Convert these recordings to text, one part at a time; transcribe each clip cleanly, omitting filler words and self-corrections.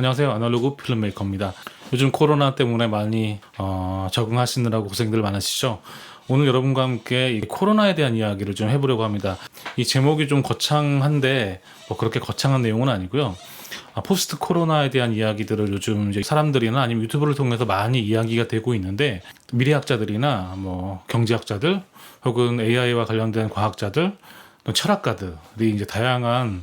안녕하세요. 아날로그 필름메이커입니다. 요즘 코로나 때문에 많이 적응하시느라고 고생들 많으시죠? 오늘 여러분과 함께 이 코로나에 대한 이야기를 좀 해보려고 합니다. 이 제목이 좀 거창한데 뭐 그렇게 거창한 내용은 아니고요. 포스트 코로나에 대한 이야기들을 요즘 이제 사람들이나 아니면 유튜브를 통해서 많이 이야기가 되고 있는데, 미래학자들이나 뭐 경제학자들 혹은 AI와 관련된 과학자들, 또 철학가들이 이제 다양한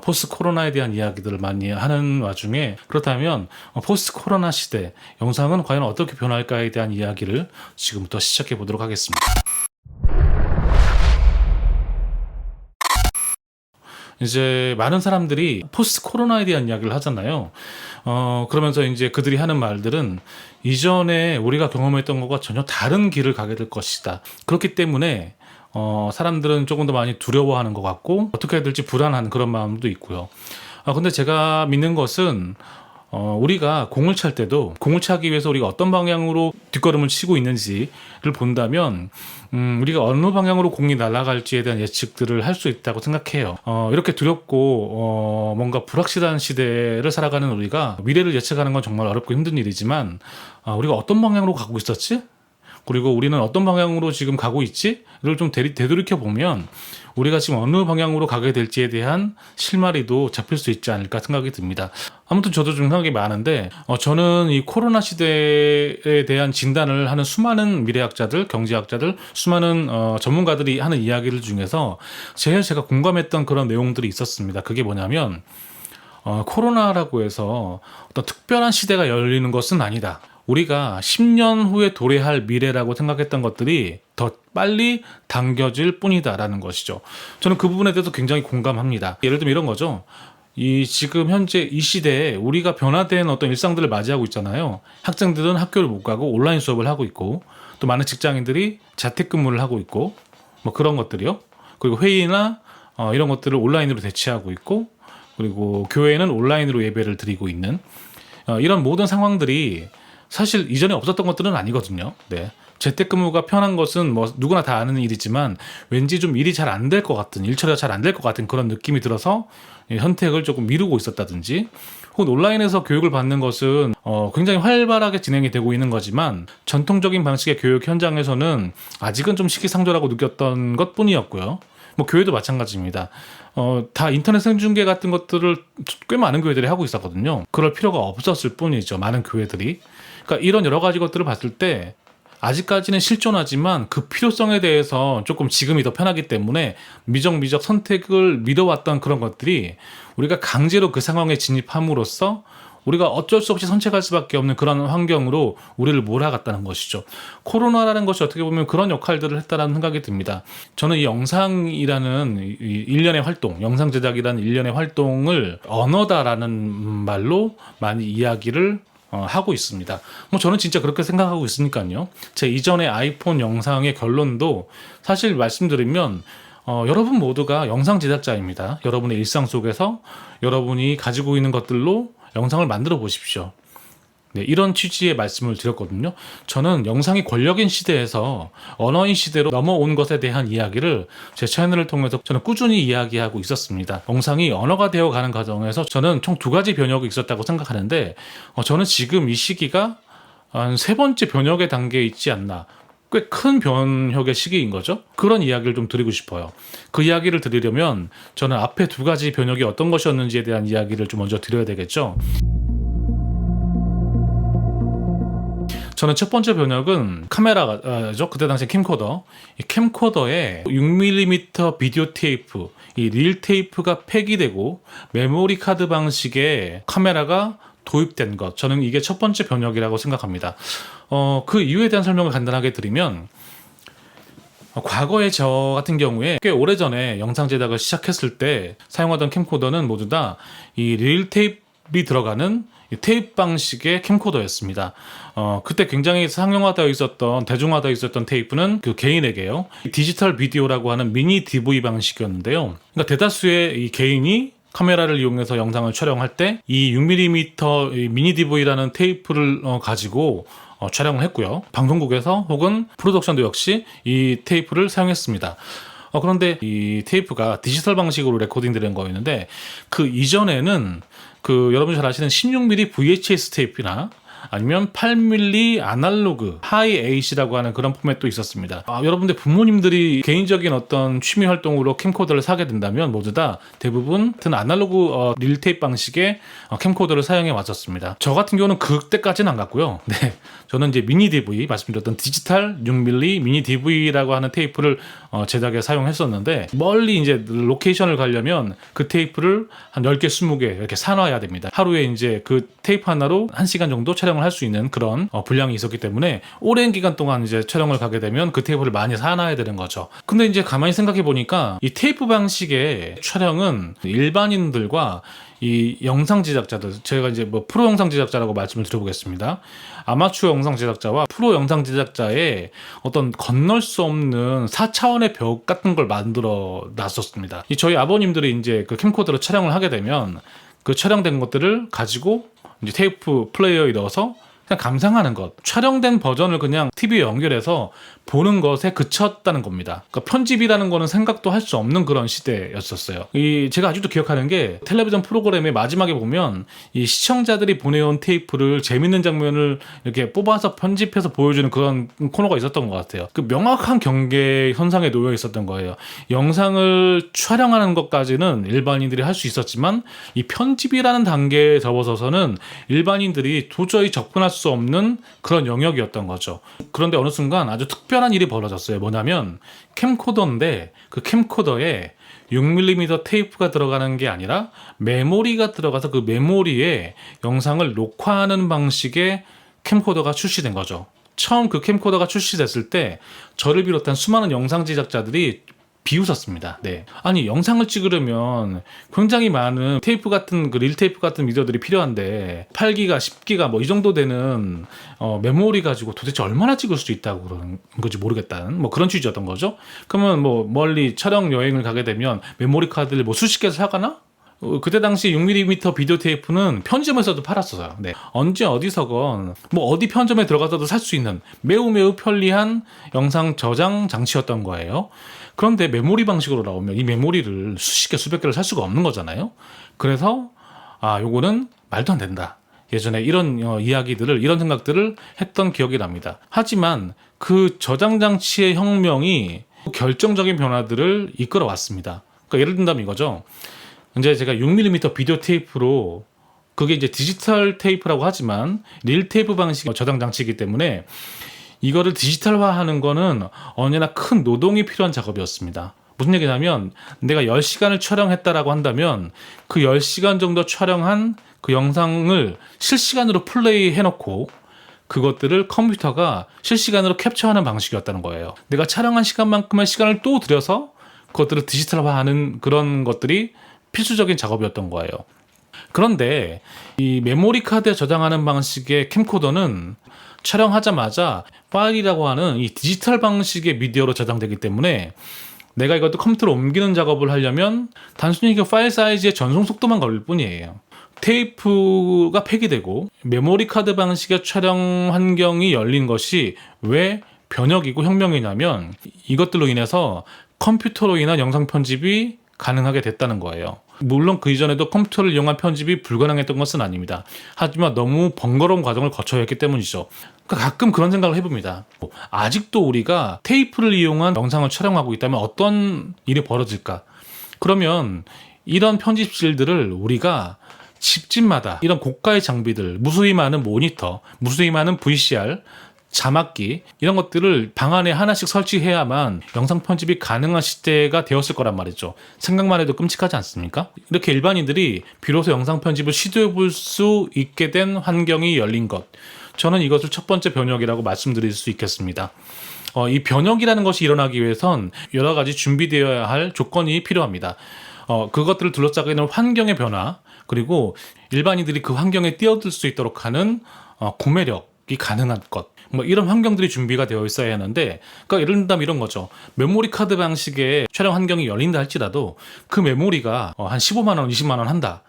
포스트 코로나에 대한 이야기들을 많이 하는 와중에, 그렇다면 포스트 코로나 시대 영상은 과연 어떻게 변할까에 대한 이야기를 지금부터 시작해 보도록 하겠습니다. 이제 많은 사람들이 포스트 코로나에 대한 이야기를 하잖아요. 그러면서 이제 그들이 하는 말들은 이전에 우리가 경험했던 것과 전혀 다른 길을 가게 될 것이다. 그렇기 때문에 사람들은 조금 더 많이 두려워하는 것 같고, 어떻게 해야 될지 불안한 그런 마음도 있고요. 근데 제가 믿는 것은, 우리가 공을 찰 때도 공을 차기 위해서 우리가 어떤 방향으로 뒷걸음을 치고 있는지를 본다면, 우리가 어느 방향으로 공이 날아갈지에 대한 예측들을 할 수 있다고 생각해요. 이렇게 두렵고 뭔가 불확실한 시대를 살아가는 우리가 미래를 예측하는 건 정말 어렵고 힘든 일이지만, 우리가 어떤 방향으로 가고 있었지? 그리고 우리는 어떤 방향으로 지금 가고 있지?를 좀 되돌이켜 보면 우리가 지금 어느 방향으로 가게 될지에 대한 실마리도 잡힐 수 있지 않을까 생각이 듭니다. 아무튼 저도 좀 생각이 많은데, 저는 이 코로나 시대에 대한 진단을 하는 수많은 미래학자들, 경제학자들, 수많은 전문가들이 하는 이야기들 중에서 제일 제가 공감했던 그런 내용들이 있었습니다. 그게 뭐냐면, 코로나라고 해서 어떤 특별한 시대가 열리는 것은 아니다. 우리가 10년 후에 도래할 미래라고 생각했던 것들이 더 빨리 당겨질 뿐이다라는 것이죠. 저는 그 부분에 대해서 굉장히 공감합니다. 예를 들면 이런 거죠. 지금 현재 이 시대에 우리가 변화된 어떤 일상들을 맞이하고 있잖아요. 학생들은 학교를 못 가고 온라인 수업을 하고 있고, 또 많은 직장인들이 재택근무를 하고 있고, 뭐 그런 것들이요. 그리고 회의나 이런 것들을 온라인으로 대체하고 있고, 그리고 교회는 온라인으로 예배를 드리고 있는 이런 모든 상황들이 사실 이전에 없었던 것들은 아니거든요. 네. 재택근무가 편한 것은 뭐 누구나 다 아는 일이지만, 왠지 좀 일이 잘 안 될 것 같은, 일 처리가 잘 안 될 것 같은 그런 느낌이 들어서 선택을 조금 미루고 있었다든지, 혹은 온라인에서 교육을 받는 것은 굉장히 활발하게 진행이 되고 있는 거지만, 전통적인 방식의 교육 현장에서는 아직은 좀 시기상조라고 느꼈던 것뿐이었고요. 뭐 교회도 마찬가지입니다. 다 인터넷 생중계 같은 것들을 꽤 많은 교회들이 하고 있었거든요. 그럴 필요가 없었을 뿐이죠, 많은 교회들이. 그러니까 이런 여러 가지 것들을 봤을 때 아직까지는 실존하지만 그 필요성에 대해서 조금 지금이 더 편하기 때문에 미적미적 선택을 미뤄왔던 그런 것들이 우리가 강제로 그 상황에 진입함으로써 우리가 어쩔 수 없이 선택할 수밖에 없는 그런 환경으로 우리를 몰아갔다는 것이죠. 코로나라는 것이 어떻게 보면 그런 역할들을 했다는 생각이 듭니다. 저는 이 영상이라는 일련의 활동, 영상 제작이라는 일련의 활동을 언어다라는 말로 많이 이야기를 하고 있습니다. 뭐 저는 진짜 그렇게 생각하고 있으니까요. 제 이전의 아이폰 영상의 결론도 사실 말씀드리면, 여러분 모두가 영상 제작자입니다. 여러분의 일상 속에서 여러분이 가지고 있는 것들로 영상을 만들어 보십시오. 네, 이런 취지의 말씀을 드렸거든요. 저는 영상이 권력인 시대에서 언어인 시대로 넘어온 것에 대한 이야기를 제 채널을 통해서 저는 꾸준히 이야기하고 있었습니다. 영상이 언어가 되어가는 과정에서 저는 총 2가지 변혁이 있었다고 생각하는데, 저는 지금 이 시기가 한 3번째 변혁의 단계에 있지 않나. 꽤 큰 변혁의 시기인 거죠. 그런 이야기를 좀 드리고 싶어요. 그 이야기를 드리려면 저는 앞에 2가지 변혁이 어떤 것이었는지에 대한 이야기를 좀 먼저 드려야 되겠죠. 저는 첫 번째 변혁은 카메라죠. 그때 당시 캠코더. 이 캠코더에 6mm 비디오 테이프, 이 릴 테이프가 폐기되고 메모리 카드 방식의 카메라가 도입된 것. 저는 이게 첫 번째 변혁이라고 생각합니다. 그 이유에 대한 설명을 간단하게 드리면, 과거에 저 같은 경우에 꽤 오래전에 영상 제작을 시작했을 때 사용하던 캠코더는 모두 다 이 릴 테이프이 들어가는 테이프 방식의 캠코더였습니다. 그때 굉장히 상용화되어 있었던, 대중화되어 있었던 테이프는 그 개인에게요, 디지털 비디오라고 하는 미니 DV 방식이었는데요. 그러니까 대다수의 이 개인이 카메라를 이용해서 영상을 촬영할 때 이 6mm 미니 DV라는 테이프를 가지고 촬영을 했고요. 방송국에서 혹은 프로덕션도 역시 이 테이프를 사용했습니다. 그런데 이 테이프가 디지털 방식으로 레코딩 되는 거였는데, 그 이전에는 그 여러분 잘 아시는 16mm VHS 테이프나 아니면 8mm 아날로그 하이 H라고 하는 그런 포맷도 있었습니다. 여러분들 부모님들이 개인적인 어떤 취미 활동으로 캠코더를 사게 된다면 모두 다 대부분 같은 아날로그 릴테이프 방식의 캠코더를 사용해 왔었습니다. 저 같은 경우는 그때까지는 안 갔고요. 네, 저는 이제 미니 DV, 말씀드렸던 디지털 6mm 미니 DV라고 하는 테이프를 제작에 사용했었는데, 멀리 이제 로케이션을 가려면 그 테이프를 한 10개, 20개 이렇게 사놔야 됩니다. 하루에 이제 그 테이프 하나로 1시간 정도 촬영을 할 수 있는 그런 분량이 있었기 때문에 오랜 기간 동안 이제 촬영을 가게 되면 그 테이프를 많이 사놔야 되는 거죠. 근데 이제 가만히 생각해 보니까 이 테이프 방식의 촬영은 일반인들과 이 영상 제작자들, 제가 이제 뭐 프로 영상 제작자라고 말씀을 드려보겠습니다. 아마추어 영상 제작자와 프로 영상 제작자의 어떤 건널 수 없는 4차원의 벽 같은 걸 만들어 놨었습니다. 이 저희 아버님들이 이제 그 캠코더로 촬영을 하게 되면 그 촬영된 것들을 가지고 이제 테이프 플레이어에 넣어서 그냥 감상하는 것, 촬영된 버전을 그냥 TV에 연결해서 보는 것에 그쳤다는 겁니다. 그러니까 편집이라는 거는 생각도 할 수 없는 그런 시대였었어요. 제가 아직도 기억하는 게 텔레비전 프로그램의 마지막에 보면 이 시청자들이 보내온 테이프를 재밌는 장면을 이렇게 뽑아서 편집해서 보여주는 그런 코너가 있었던 것 같아요. 그 명확한 경계 현상에 놓여 있었던 거예요. 영상을 촬영하는 것까지는 일반인들이 할 수 있었지만 이 편집이라는 단계에 접어서서는 일반인들이 도저히 접근할 수 없는 그런 영역이었던 거죠. 그런데 어느 순간 아주 특별한 일이 벌어졌어요. 뭐냐면 캠코더인데 그 캠코더에 6mm 테이프가 들어가는 게 아니라 메모리가 들어가서 그 메모리에 영상을 녹화하는 방식의 캠코더가 출시된 거죠. 처음 그 캠코더가 출시됐을 때 저를 비롯한 수많은 영상 제작자들이 비웃었습니다. 네. 아니, 영상을 찍으려면 굉장히 많은 테이프 같은 그 릴테이프 같은 미디어들이 필요한데 8기가, 10기가 뭐 이 정도 되는 메모리 가지고 도대체 얼마나 찍을 수 있다고 그러는 건지 모르겠다는 뭐 그런 취지였던 거죠. 그러면 뭐 멀리 촬영 여행을 가게 되면 메모리 카드를 뭐 수십 개를 사가나? 그때 당시 6mm 비디오 테이프는 편의점에서도 팔았어요. 네. 언제 어디서건 뭐 어디 편의점에 들어가서도 살 수 있는 매우 편리한 영상 저장 장치였던 거예요. 그런데 메모리 방식으로 나오면 이 메모리를 수십 개, 수백 개를 살 수가 없는 거잖아요. 그래서 요거는 말도 안 된다. 예전에 이런 이야기들을, 이런 생각들을 했던 기억이 납니다. 하지만 그 저장 장치의 혁명이 결정적인 변화들을 이끌어 왔습니다. 그러니까 예를 든다면 이거죠. 이제 제가 6mm 비디오 테이프로, 그게 이제 디지털 테이프라고 하지만 릴 테이프 방식의 저장 장치이기 때문에 이거를 디지털화하는 거는 언제나 큰 노동이 필요한 작업이었습니다. 무슨 얘기냐면 내가 10시간을 촬영했다라고 한다면 그 10시간 정도 촬영한 그 영상을 실시간으로 플레이 해놓고 그것들을 컴퓨터가 실시간으로 캡처하는 방식이었다는 거예요. 내가 촬영한 시간만큼의 시간을 또 들여서 그것들을 디지털화하는 그런 것들이 필수적인 작업이었던 거예요. 그런데 이 메모리 카드에 저장하는 방식의 캠코더는 촬영하자마자 파일이라고 하는 이 디지털 방식의 미디어로 저장되기 때문에 내가 이것도 컴퓨터로 옮기는 작업을 하려면 단순히 그 파일 사이즈의 전송 속도만 걸릴 뿐이에요. 테이프가 폐기되고 메모리 카드 방식의 촬영 환경이 열린 것이 왜 변혁이고 혁명이냐면 이것들로 인해서 컴퓨터로 인한 영상 편집이 가능하게 됐다는 거예요. 물론 그 이전에도 컴퓨터를 이용한 편집이 불가능했던 것은 아닙니다. 하지만 너무 번거로운 과정을 거쳐야 했기 때문이죠. 그러니까 가끔 그런 생각을 해봅니다. 아직도 우리가 테이프를 이용한 영상을 촬영하고 있다면 어떤 일이 벌어질까? 그러면 이런 편집실들을 우리가 집집마다 이런 고가의 장비들, 무수히 많은 모니터, 무수히 많은 VCR, 자막기 이런 것들을 방 안에 하나씩 설치해야만 영상 편집이 가능한 시대가 되었을 거란 말이죠. 생각만 해도 끔찍하지 않습니까? 이렇게 일반인들이 비로소 영상 편집을 시도해 볼 수 있게 된 환경이 열린 것, 저는 이것을 첫 번째 변혁이라고 말씀드릴 수 있겠습니다. 이 변혁이라는 것이 일어나기 위해선 여러 가지 준비되어야 할 조건이 필요합니다. 그것들을 둘러싸고 있는 환경의 변화, 그리고 일반인들이 그 환경에 뛰어들 수 있도록 하는 구매력이 가능한 것, 뭐 이런 환경들이 준비가 되어 있어야 하는데, 그러니까 예를 들면 이런 거죠. 메모리 카드 방식의 촬영 환경이 열린다 할지라도 그 메모리가 한 15만 원, 20만 원 한다.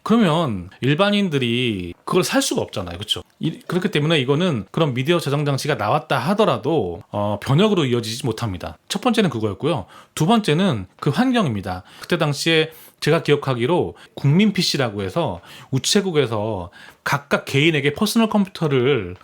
그러면 일반인들이 그걸 살 수가 없잖아요. 그렇죠? 그렇기 때문에 이거는 그런 미디어 저장 장치가 나왔다 하더라도 변혁으로 이어지지 못합니다. 첫 번째는 그거였고요. 두 번째는 그 환경입니다. 그때 당시에 제가 기억하기로 국민 PC라고 해서 우체국에서 각각 개인에게 퍼스널 컴퓨터를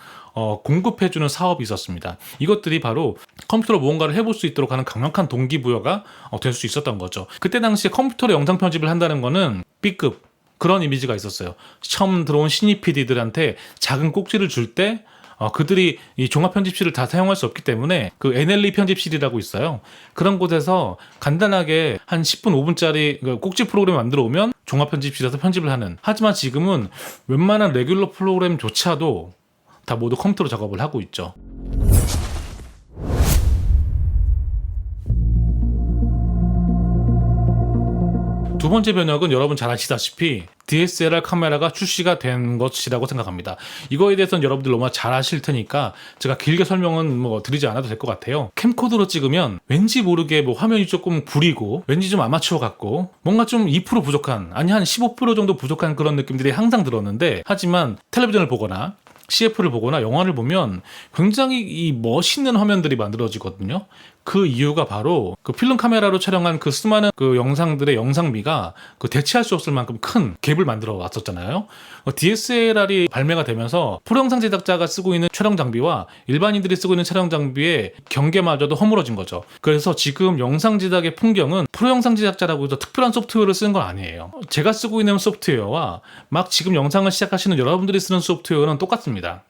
공급해주는 사업이 있었습니다. 이것들이 바로 컴퓨터로 무언가를 해볼 수 있도록 하는 강력한 동기부여가 될 수 있었던 거죠. 그때 당시에 컴퓨터로 영상 편집을 한다는 거는 B급 그런 이미지가 있었어요. 처음 들어온 신입 PD들한테 작은 꼭지를 줄 때 그들이 이 종합 편집실을 다 사용할 수 없기 때문에 그 NLE 편집실이라고 있어요. 그런 곳에서 간단하게 한 10분, 5분짜리 꼭지 프로그램 만들어 오면 종합 편집실에서 편집을 하는. 하지만 지금은 웬만한 레귤러 프로그램조차도 다 모두 컴퓨터로 작업을 하고 있죠. 두 번째 변혁은 여러분 잘 아시다시피 DSLR 카메라가 출시가 된 것이라고 생각합니다. 이거에 대해서는 여러분들 너무 잘 아실 테니까 제가 길게 설명은 드리지 않아도 될 것 같아요. 캠코더로 찍으면 왠지 모르게 화면이 조금 구리고 왠지 좀 아마추어 같고 뭔가 좀 2% 부족한, 아니 한 15% 정도 부족한 그런 느낌들이 항상 들었는데, 하지만 텔레비전을 보거나 CF를 보거나 영화를 보면 굉장히 이 멋있는 화면들이 만들어지거든요. 그 이유가 바로 그 필름 카메라로 촬영한 그 수많은 그 영상들의 영상미가 그 대체할 수 없을 만큼 큰 갭을 만들어 왔었잖아요. DSLR이 발매가 되면서 프로영상 제작자가 쓰고 있는 촬영 장비와 일반인들이 쓰고 있는 촬영 장비의 경계마저도 허물어진 거죠. 그래서 지금 영상 제작의 풍경은 프로영상 제작자라고 해서 특별한 소프트웨어를 쓰는 건 아니에요. 제가 쓰고 있는 소프트웨어와 막 지금 영상을 시작하시는 여러분들이 쓰는 소프트웨어는 똑같습니다.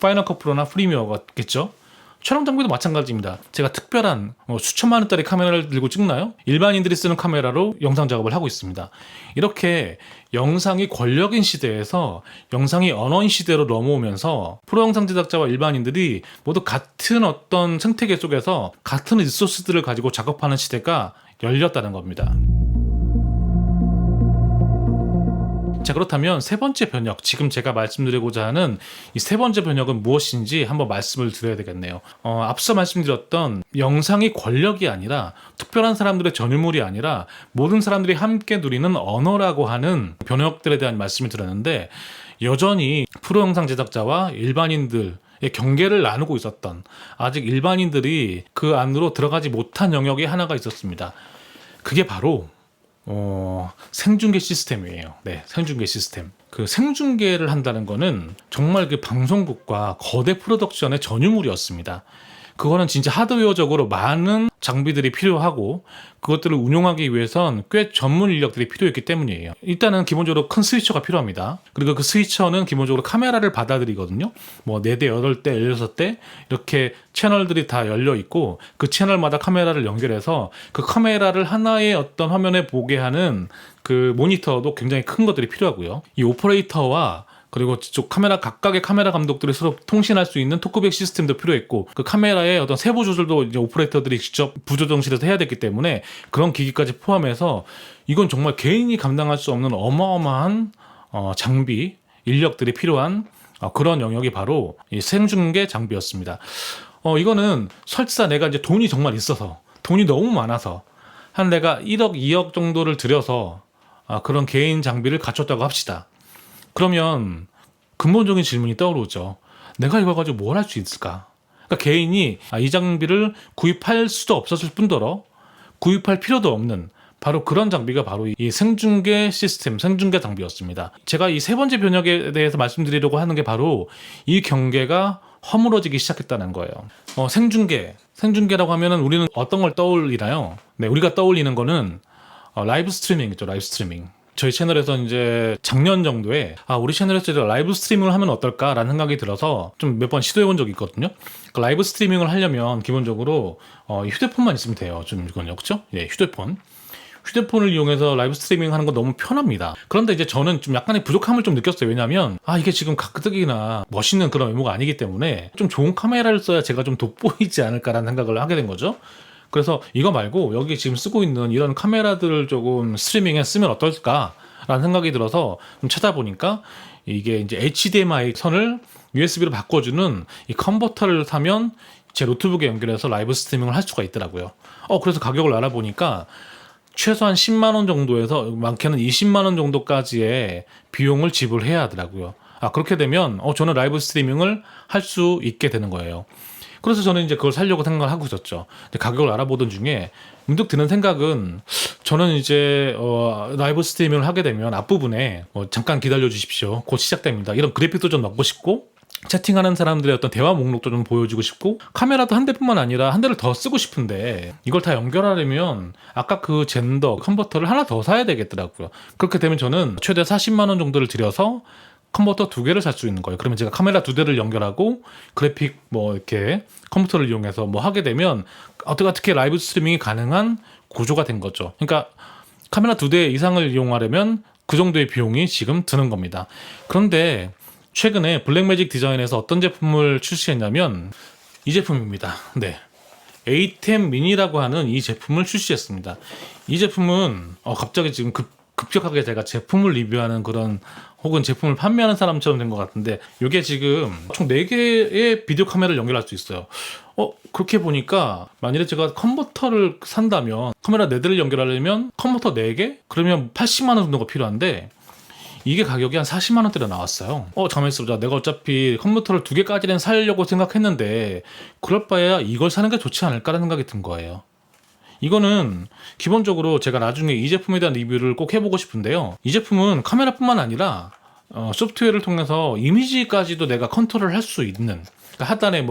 파이널 컷 프로나 프리미어겠죠. 촬영 장비도 마찬가지입니다. 제가 특별한 수천만 원짜리 카메라를 들고 찍나요? 일반인들이 쓰는 카메라로 영상 작업을 하고 있습니다. 이렇게 영상이 권력인 시대에서 영상이 언어인 시대로 넘어오면서 프로영상 제작자와 일반인들이 모두 같은 어떤 생태계 속에서 같은 리소스들을 가지고 작업하는 시대가 열렸다는 겁니다. 자, 그렇다면 세 번째 변혁, 지금 제가 말씀드리고자 하는 이 세 번째 변혁은 무엇인지 한번 말씀을 드려야 되겠네요. 앞서 말씀드렸던 영상이 권력이 아니라 특별한 사람들의 전유물이 아니라 모든 사람들이 함께 누리는 언어라고 하는 변혁들에 대한 말씀을 드렸는데, 여전히 프로영상 제작자와 일반인들 의 경계를 나누고 있었던, 아직 일반인들이 그 안으로 들어가지 못한 영역이 하나가 있었습니다. 그게 바로 생중계 시스템이에요. 네, 생중계 시스템. 그 생중계를 한다는 거는 정말 그 방송국과 거대 프로덕션의 전유물이었습니다. 그거는 진짜 하드웨어적으로 많은 장비들이 필요하고 그것들을 운용하기 위해선 꽤 전문 인력들이 필요했기 때문이에요. 일단은 기본적으로 큰 스위처가 필요합니다. 그리고 그 스위처는 기본적으로 카메라를 받아들이거든요. 4대, 8대, 16대 이렇게 채널들이 다 열려 있고 그 채널마다 카메라를 연결해서 그 카메라를 하나의 어떤 화면에 보게 하는 그 모니터도 굉장히 큰 것들이 필요하고요. 이 오퍼레이터와 그리고 저쪽 각각의 카메라 감독들이 서로 통신할 수 있는 토크백 시스템도 필요했고, 그 카메라의 어떤 세부 조절도 이제 오퍼레이터들이 직접 부조정실에서 해야 됐기 때문에 그런 기기까지 포함해서 이건 정말 개인이 감당할 수 없는 어마어마한 장비, 인력들이 필요한 그런 영역이 바로 이 생중계 장비였습니다. 이거는 설사 내가 이제 돈이 정말 있어서, 돈이 너무 많아서 한 내가 1억, 2억 정도를 들여서 그런 개인 장비를 갖췄다고 합시다. 그러면 근본적인 질문이 떠오르죠. 내가 이걸 가지고 뭘 할 수 있을까? 그러니까 개인이 이 장비를 구입할 수도 없었을 뿐더러 구입할 필요도 없는 바로 그런 장비가 바로 이 생중계 시스템, 생중계 장비였습니다. 제가 이 세 번째 변혁에 대해서 말씀드리려고 하는 게 바로 이 경계가 허물어지기 시작했다는 거예요. 생중계라고 하면은 우리는 어떤 걸 떠올리나요? 네, 우리가 떠올리는 거는 라이브 스트리밍이죠. 라이브 스트리밍. 저희 채널에서 이제 작년 정도에 우리 채널에서 라이브 스트리밍을 하면 어떨까라는 생각이 들어서 좀 몇 번 시도해 본 적이 있거든요. 그 라이브 스트리밍을 하려면 기본적으로 휴대폰만 있으면 돼요. 좀 이건요, 그렇죠? 예, 휴대폰을 이용해서 라이브 스트리밍 하는 건 너무 편합니다. 그런데 이제 저는 좀 약간의 부족함을 좀 느꼈어요. 왜냐하면 이게 지금 가뜩이나 멋있는 그런 외모가 아니기 때문에 좀 좋은 카메라를 써야 제가 좀 돋보이지 않을까라는 생각을 하게 된 거죠. 그래서 이거 말고 여기 지금 쓰고 있는 이런 카메라들을 조금 스트리밍에 쓰면 어떨까라는 생각이 들어서 좀 찾아보니까 이게 이제 HDMI 선을 USB로 바꿔주는 이 컨버터를 사면 제 노트북에 연결해서 라이브 스트리밍을 할 수가 있더라고요. 그래서 가격을 알아보니까 최소한 10만 원 정도에서 많게는 20만 원 정도까지의 비용을 지불해야 하더라고요. 그렇게 되면 저는 라이브 스트리밍을 할 수 있게 되는 거예요. 그래서 저는 이제 그걸 사려고 생각을 하고 있었죠. 근데 가격을 알아보던 중에 문득 드는 생각은, 저는 이제 라이브 스트리밍을 하게 되면 앞부분에 잠깐 기다려 주십시오, 곧 시작됩니다, 이런 그래픽도 좀 넣고 싶고, 채팅하는 사람들의 어떤 대화 목록도 좀 보여주고 싶고, 카메라도 한 대뿐만 아니라 한 대를 더 쓰고 싶은데, 이걸 다 연결하려면 아까 그 젠더 컨버터를 하나 더 사야 되겠더라고요. 그렇게 되면 저는 최대 40만 원 정도를 들여서 컨버터 2개를 살 수 있는 거예요. 그러면 제가 카메라 2대를 연결하고 그래픽 이렇게 컴퓨터를 이용해서 하게 되면 어떻게 라이브 스트리밍이 가능한 구조가 된 거죠. 그러니까 카메라 2대 이상을 이용하려면 그 정도의 비용이 지금 드는 겁니다. 그런데 최근에 블랙매직 디자인에서 어떤 제품을 출시했냐면 이 제품입니다. 네, A10 미니라고 하는 이 제품을 출시했습니다. 이 제품은 갑자기 지금 급격하게 제가 제품을 리뷰하는 그런, 혹은 제품을 판매하는 사람처럼 된 것 같은데, 이게 지금 총 4개의 비디오 카메라를 연결할 수 있어요. 그렇게 보니까 만일에 제가 컨버터를 산다면, 카메라 4대를 연결하려면 컨버터 4개? 그러면 80만 원 정도가 필요한데, 이게 가격이 한 40만 원대로 나왔어요. 잠깐만 있어보자. 내가 어차피 컴퓨터를 2개까지는 사려고 생각했는데 그럴 바에야 이걸 사는 게 좋지 않을까라는 생각이 든 거예요. 이거는 기본적으로 제가 나중에 이 제품에 대한 리뷰를 꼭 해보고 싶은데요, 이 제품은 카메라뿐만 아니라 소프트웨어를 통해서 이미지까지도 내가 컨트롤을 할 수 있는, 그러니까 하단에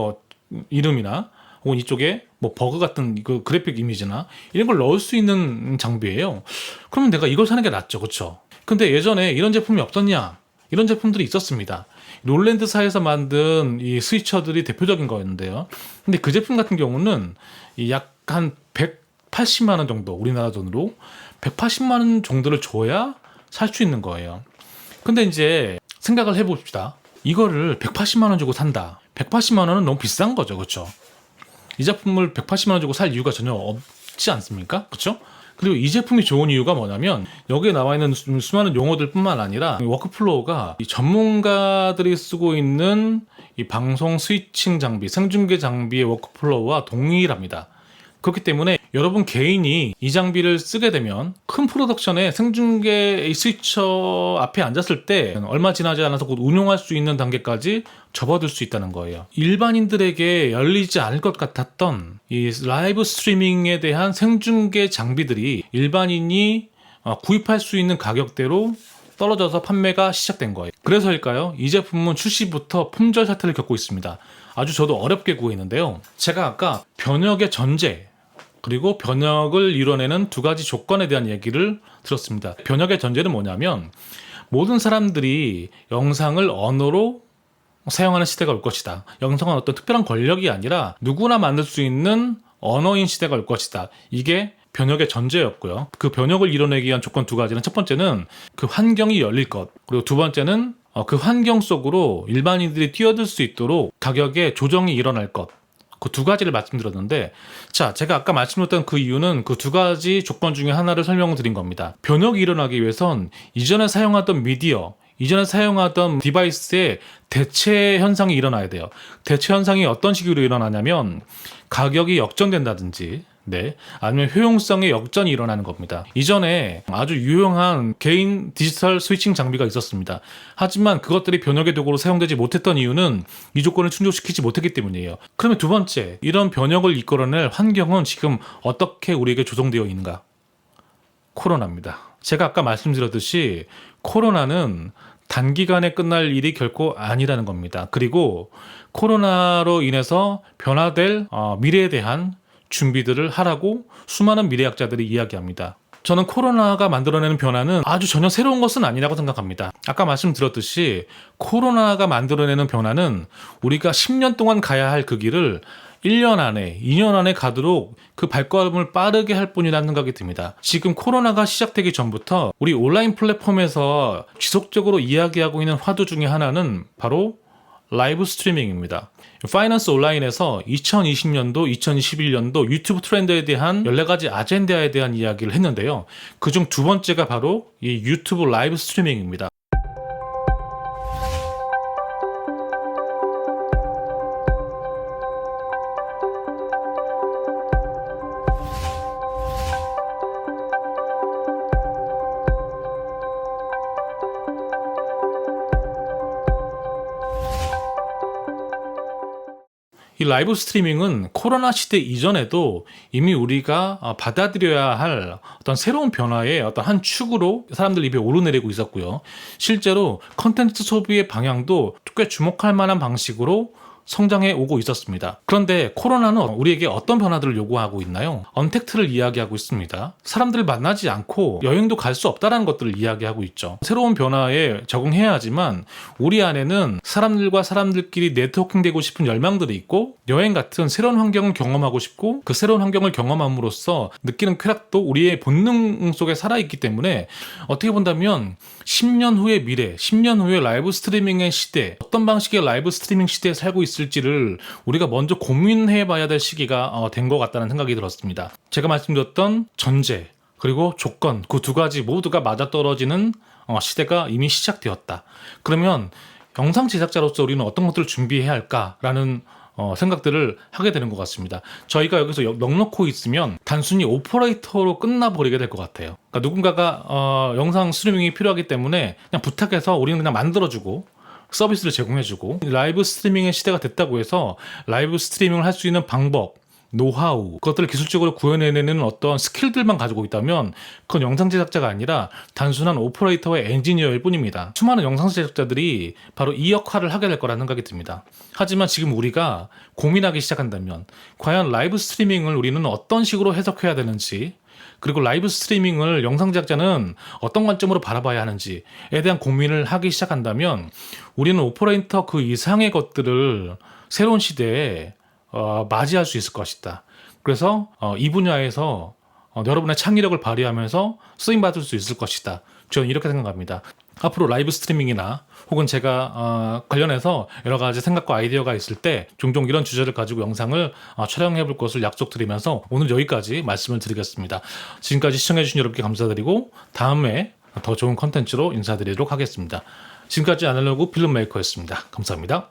이름이나 혹은 이쪽에 버그 같은 그 그래픽 이미지나 이런 걸 넣을 수 있는 장비예요. 그러면 내가 이걸 사는 게 낫죠, 그렇죠? 근데 예전에 이런 제품이 없었냐? 이런 제품들이 있었습니다. 롤랜드사에서 만든 이 스위처들이 대표적인 거였는데요. 근데 그 제품 같은 경우는 약 한 180만 원 정도, 우리나라 돈으로 180만 원 정도를 줘야 살 수 있는 거예요. 근데 이제 생각을 해봅시다. 이거를 180만 원 주고 산다. 180만 원은 너무 비싼 거죠, 그렇죠? 이 제품을 180만 원 주고 살 이유가 전혀 없지 않습니까? 그렇죠? 그리고 이 제품이 좋은 이유가 뭐냐면, 여기에 나와 있는 수많은 용어들 뿐만 아니라 워크플로우가 이 전문가들이 쓰고 있는 이 방송 스위칭 장비, 생중계 장비의 워크플로우와 동일합니다. 그렇기 때문에 여러분 개인이 이 장비를 쓰게 되면 큰 프로덕션의 생중계 스위처 앞에 앉았을 때 얼마 지나지 않아서 곧 운용할 수 있는 단계까지 접어들 수 있다는 거예요. 일반인들에게 열리지 않을 것 같았던 이 라이브 스트리밍에 대한 생중계 장비들이 일반인이 구입할 수 있는 가격대로 떨어져서 판매가 시작된 거예요. 그래서일까요? 이 제품은 출시부터 품절 사태를 겪고 있습니다. 아주 저도 어렵게 구했는데요, 제가 아까 변혁의 전제 그리고 변혁을 이뤄내는 2가지 조건에 대한 얘기를 들었습니다. 변혁의 전제는 뭐냐면, 모든 사람들이 영상을 언어로 사용하는 시대가 올 것이다. 영상은 어떤 특별한 권력이 아니라 누구나 만들 수 있는 언어인 시대가 올 것이다. 이게 변혁의 전제였고요. 그 변혁을 이뤄내기 위한 조건 2가지는, 첫 번째는 그 환경이 열릴 것, 그리고 2번째는 그 환경 속으로 일반인들이 뛰어들 수 있도록 가격의 조정이 일어날 것. 그 2가지를 말씀드렸는데, 자, 제가 아까 말씀드렸던 그 이유는 그 2가지 조건 중에 하나를 설명드린 겁니다. 변혁이 일어나기 위해선 이전에 사용하던 미디어, 이전에 사용하던 디바이스의 대체 현상이 일어나야 돼요. 대체 현상이 어떤 식으로 일어나냐면, 가격이 역전된다든지, 아니면 효용성의 역전이 일어나는 겁니다. 이전에 아주 유용한 개인 디지털 스위칭 장비가 있었습니다. 하지만 그것들이 변혁의 도구로 사용되지 못했던 이유는 이 조건을 충족시키지 못했기 때문이에요. 그러면 2번째, 이런 변혁을 이끌어낼 환경은 지금 어떻게 우리에게 조성되어 있는가? 코로나입니다. 제가 아까 말씀드렸듯이 코로나는 단기간에 끝날 일이 결코 아니라는 겁니다. 그리고 코로나로 인해서 변화될 미래에 대한 준비들을 하라고 수많은 미래학자들이 이야기합니다. 저는 코로나가 만들어내는 변화는 아주 전혀 새로운 것은 아니라고 생각합니다. 아까 말씀드렸듯이 코로나가 만들어내는 변화는 우리가 10년 동안 가야 할 그 길을 1년 안에, 2년 안에 가도록 그 발걸음을 빠르게 할 뿐이라는 생각이 듭니다. 지금 코로나가 시작되기 전부터 우리 온라인 플랫폼에서 지속적으로 이야기하고 있는 화두 중에 하나는 바로 라이브 스트리밍입니다. 파이낸스 온라인에서 2020년도, 2021년도 유튜브 트렌드에 대한 14가지 아젠다에 대한 이야기를 했는데요. 그중 2번째가 바로 이 유튜브 라이브 스트리밍입니다. 이 라이브 스트리밍은 코로나 시대 이전에도 이미 우리가 받아들여야 할 어떤 새로운 변화의 어떤 한 축으로 사람들 입에 오르내리고 있었고요. 실제로 컨텐츠 소비의 방향도 꽤 주목할 만한 방식으로 성장해 오고 있었습니다. 그런데 코로나는 우리에게 어떤 변화들을 요구하고 있나요? 언택트를 이야기하고 있습니다. 사람들을 만나지 않고 여행도 갈 수 없다는 것들을 이야기하고 있죠. 새로운 변화에 적응해야 하지만 우리 안에는 사람들과 사람들끼리 네트워킹되고 싶은 열망들이 있고 여행 같은 새로운 환경을 경험하고 싶고 그 새로운 환경을 경험함으로써 느끼는 쾌락도 우리의 본능 속에 살아있기 때문에 어떻게 본다면 10년 후의 미래, 10년 후의 라이브 스트리밍의 시대, 어떤 방식의 라이브 스트리밍 시대에 살고 있을지를 우리가 먼저 고민해 봐야 될 시기가 된 것 같다는 생각이 들었습니다. 제가 말씀드렸던 전제, 그리고 조건, 그 두 가지 모두가 맞아떨어지는 시대가 이미 시작되었다. 그러면 영상 제작자로서 우리는 어떤 것들을 준비해야 할까라는 생각들을 하게 되는 것 같습니다. 저희가 여기서 넉넉히 있으면 단순히 오퍼레이터로 끝나버리게 될 것 같아요. 그러니까 누군가가 영상 스트리밍이 필요하기 때문에 그냥 부탁해서 우리는 그냥 만들어주고 서비스를 제공해주고, 라이브 스트리밍의 시대가 됐다고 해서 라이브 스트리밍을 할 수 있는 방법, 노하우, 그것들을 기술적으로 구현해내는 어떤 스킬들만 가지고 있다면 그건 영상 제작자가 아니라 단순한 오퍼레이터와 엔지니어일 뿐입니다. 수많은 영상 제작자들이 바로 이 역할을 하게 될 거라는 생각이 듭니다. 하지만 지금 우리가 고민하기 시작한다면 과연 라이브 스트리밍을 우리는 어떤 식으로 해석해야 되는지, 그리고 라이브 스트리밍을 영상 제작자는 어떤 관점으로 바라봐야 하는지에 대한 고민을 하기 시작한다면 우리는 오퍼레이터 그 이상의 것들을 새로운 시대에 맞이할 수 있을 것이다. 그래서 이 분야에서 여러분의 창의력을 발휘하면서 쓰임받을 수 있을 것이다. 저는 이렇게 생각합니다. 앞으로 라이브 스트리밍이나 혹은 제가 관련해서 여러 가지 생각과 아이디어가 있을 때 종종 이런 주제를 가지고 영상을 촬영해 볼 것을 약속드리면서 오늘 여기까지 말씀을 드리겠습니다. 지금까지 시청해 주신 여러분께 감사드리고 다음에 더 좋은 컨텐츠로 인사드리도록 하겠습니다. 지금까지 아날로그 필름메이커였습니다. 감사합니다.